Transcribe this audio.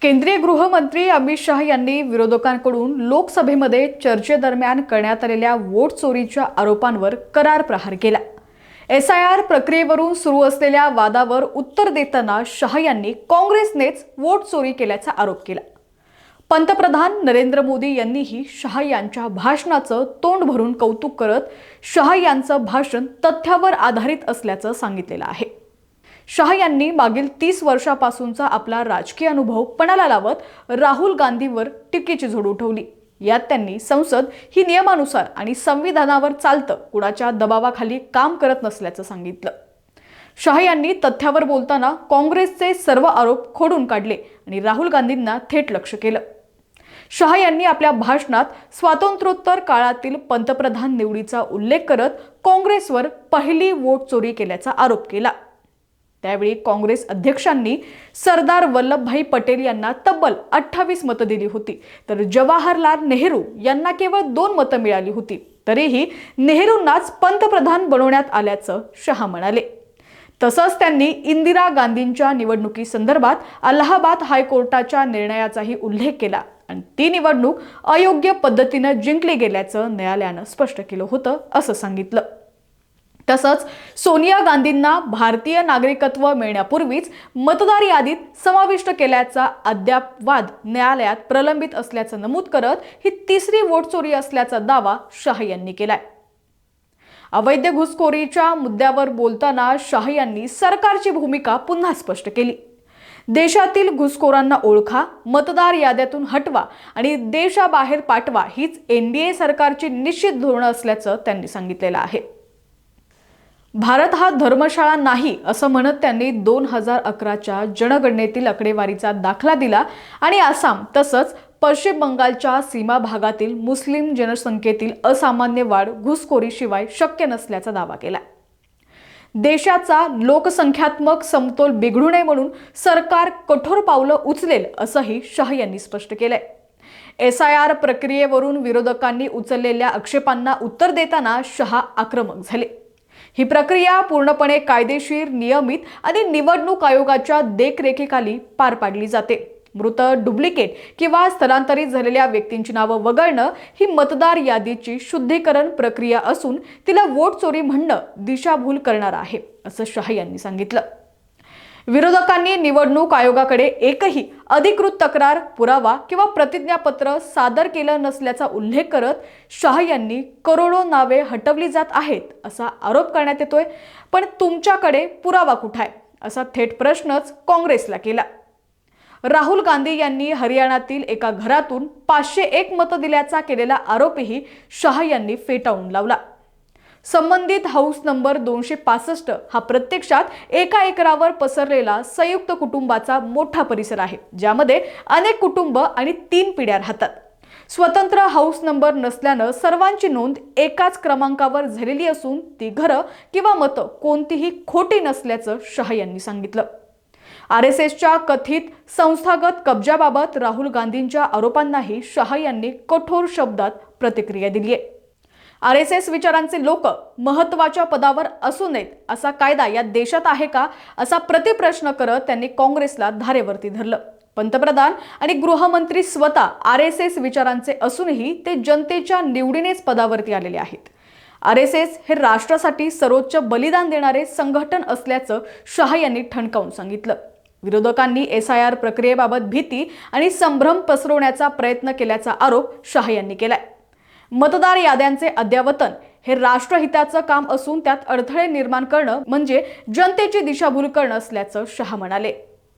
केंद्रीय गृहमंत्री अमित शाह यांनी विरोधकांकडून लोकसभेमध्ये चर्चेदरम्यान करण्यात आलेल्या वोट चोरीच्या आरोपांवर करार प्रहार केला। SIR प्रक्रियेवरून सुरू असलेल्या वादावर उत्तर देताना शाह यांनी काँग्रेसनेच वोट चोरी केल्याचा आरोप केला। पंतप्रधान नरेंद्र मोदी यांनीही शाह यांच्या भाषणाचं तोंड भरून कौतुक करत शाह यांचं भाषण तथ्यावर आधारित असल्याचं सांगितलेलं आहे। शाह यांनी मागील 30 वर्षापासूनचा आपला राजकीय अनुभव पणाला लावत राहुल गांधींवर टीकेची झोड उठवली। यात त्यांनी संसद ही नियमानुसार आणि संविधानावर चालतं, कुणाच्या दबावाखाली काम करत नसल्याचं सांगितलं। शाह यांनी तथ्यावर बोलताना काँग्रेसचे सर्व आरोप खोडून काढले आणि राहुल गांधींना थेट लक्ष्य केलं। शाह यांनी आपल्या भाषणात स्वातंत्र्योत्तर काळातील पंतप्रधान निवडीचा उल्लेख करत काँग्रेसवर पहिली वोट चोरी केल्याचा आरोप केला। त्यावेळी काँग्रेस अध्यक्षांनी सरदार वल्लभभाई पटेल यांना तब्बल 28 मतं दिली होती, तर जवाहरलाल नेहरू यांना केवळ 2 मतं मिळाली होती। तरीही नेहरूंनाच पंतप्रधान बनवण्यात आल्याचं शाह म्हणाले। तसंच त्यांनी इंदिरा गांधींच्या निवडणुकीसंदर्भात अलाहाबाद हायकोर्टाच्या निर्णयाचाही उल्लेख केला आणि ती निवडणूक अयोग्य पद्धतीने जिंकली गेल्याचं न्यायालयानं स्पष्ट केलं होतं असं सांगितलं। तसंच सोनिया गांधींना भारतीय नागरिकत्व मिळण्यापूर्वीच मतदार यादीत समाविष्ट केल्याचा अद्याप वाद न्यायालयात प्रलंबित असल्याचं नमूद करत ही तिसरी वोट चोरी असल्याचा दावा शाह यांनी केलाय। अवैध घुसखोरीच्या मुद्द्यावर बोलताना शाह यांनी सरकारची भूमिका पुन्हा स्पष्ट केली। देशातील घुसखोरांना ओळखा, मतदार याद्यातून हटवा आणि देशाबाहेर पाठवा हीच NDA सरकारची निश्चित धोरणं असल्याचं त्यांनी सांगितलेलं आहे। भारत हा धर्मशाळा नाही असं म्हणत त्यांनी 2011च्या जनगणनेतील आकडेवारीचा दाखला दिला आणि आसाम तसंच पश्चिम बंगालच्या सीमा भागातील मुस्लिम जनसंख्येतील असामान्य वाढ घुसखोरीशिवाय शक्य नसल्याचा दावा केला। देशाचा लोकसंख्यात्मक समतोल बिघडू नये म्हणून सरकार कठोर पावलं उचलेल असंही शाह यांनी स्पष्ट केलंय। SIR प्रक्रियेवरून विरोधकांनी उचललेल्या आक्षेपांना उत्तर देताना शाह आक्रमक झाले। ही प्रक्रिया पूर्णपणे कायदेशीर, नियमित आणि निवडणूक आयोगाच्या देखरेखीखाली पार पाडली जाते। मृत, डुप्लिकेट किंवा स्थलांतरित झालेल्या व्यक्तींची नावं वगळणं ही मतदार यादीची शुद्धीकरण प्रक्रिया असून तिला वोट चोरी म्हणणं दिशाभूल करणार आहे असं शाह यांनी सांगितलं। विरोधकांनी निवडणूक आयोगाकडे एकही अधिकृत तक्रार, पुरावा किंवा प्रतिज्ञापत्र सादर केलं नसल्याचा उल्लेख करत शाह यांनी करोडो नावे हटवली जात आहेत असा आरोप करण्यात येतोय, पण तुमच्याकडे पुरावा कुठे आहे असा थेट प्रश्नच काँग्रेसला केला। राहुल गांधी यांनी हरियाणातील एका घरातून 501 मतं दिल्याचा केलेला आरोपही शाह यांनी फेटाळून लावला। संबंधित हाऊस नंबर 265 हा प्रत्यक्षात एका एकरावर पसरलेला संयुक्त कुटुंबाचा मोठा परिसर आहे, ज्यामध्ये अनेक कुटुंब आणि 3 पिढ्या राहतात। स्वतंत्र हाऊस नंबर नसल्यानं सर्वांची नोंद एकाच क्रमांकावर झालेली असून ती घरं किंवा मतं कोणतीही खोटी नसल्याचं शाह यांनी सांगितलं। RSSच्या कथित संस्थागत कब्जाबाबत राहुल गांधींच्या आरोपांनाही शाह यांनी कठोर शब्दात प्रतिक्रिया दिली आहे। RSS विचारांचे लोक महत्त्वाच्या पदावर असू नयेत असा कायदा या देशात आहे का असा प्रतिप्रश्न करत त्यांनी काँग्रेसला धारेवरती धरलं। पंतप्रधान आणि गृहमंत्री स्वतः RSS विचारांचे असूनही ते जनतेच्या निवडीनेच पदावरती आलेले आहेत। RSS हे राष्ट्रासाठी सर्वोच्च बलिदान देणारे संघटन असल्याचं शाह यांनी ठणकावून सांगितलं। विरोधकांनी SIR प्रक्रियेबाबत भीती आणि संभ्रम पसरवण्याचा प्रयत्न केल्याचा आरोप शाह यांनी केलाय। मतदार याद्यांचे अद्ययावतन हे राष्ट्रहिताचं काम असून त्यात अडथळे निर्माण करणं म्हणजे जनतेची दिशाभूल करणं असल्याचं शाह म्हणाले।